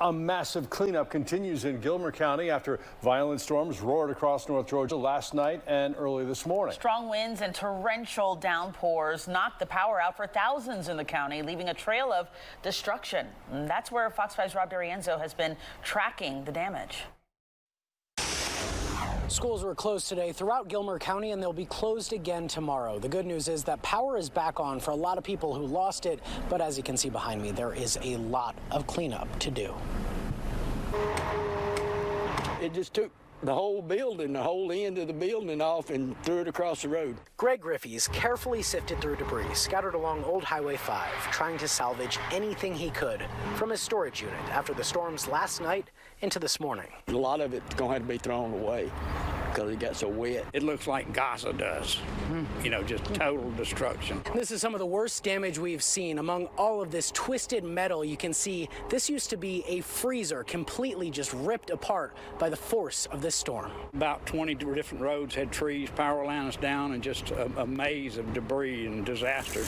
A massive cleanup continues in Gilmer County after violent storms roared across North Georgia last night and early this morning. Strong winds and torrential downpours knocked the power out for thousands in the county, leaving a trail of destruction. And that's where Fox 5's Rob DiRienzo has been tracking the damage. Schools were closed today throughout Gilmer County, and they'll be closed again tomorrow. The good news is that power is back on for a lot of people who lost it, but as you can see behind me, there is a lot of cleanup to do. It just took the whole building, the whole end of the building off and threw it across the road. Greg Griffey's carefully sifted through debris scattered along Old Highway 5, trying to salvage anything he could from his storage unit after the storms last night into this morning. A lot of it's going to have to be thrown away because it got so wet. It looks like Gaza does, you know, just total destruction. This is some of the worst damage we've seen. Among all of this twisted metal, you can see this used to be a freezer completely just ripped apart by the force of this storm. About 20 different roads had trees, power lines down, and just a maze of debris and disaster.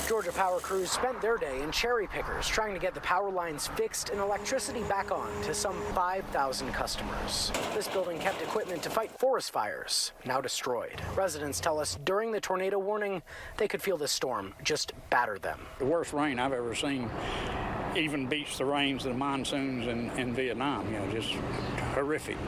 Georgia power crews spent their day in cherry pickers trying to get the power lines fixed and electricity back on to some 5,000 customers. This building kept equipment to fight forest fires, now destroyed. Residents tell us during the tornado warning, they could feel the storm just batter them. The worst rain I've ever seen even beats the rains of the monsoons in Vietnam, you know, just horrific.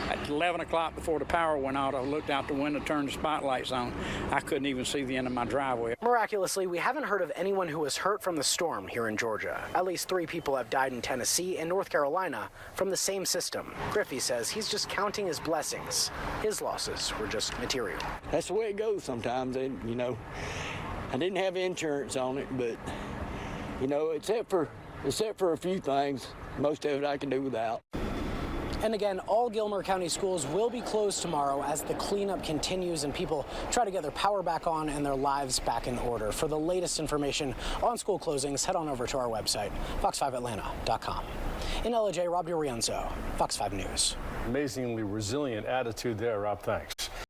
At 11 o'clock before the power went out, I looked out the window, turned the spotlights on. I couldn't even see the end of my driveway. Miraculously, we haven't heard of anyone who was hurt from the storm here in Georgia. At least 3 people have died in Tennessee and North Carolina from the same system. Griffey says he's just counting his blessings. His losses were just material. That's the way it goes sometimes. And, you know, I didn't have insurance on it, but, you know, except for a few things, most of it I can do without. And again, all Gilmer County schools will be closed tomorrow as the cleanup continues and people try to get their power back on and their lives back in order. For the latest information on school closings, head on over to our website, fox5atlanta.com. In Ellijay, Rob DiRienzo, Fox 5 News. Amazingly resilient attitude there, Rob. Thanks.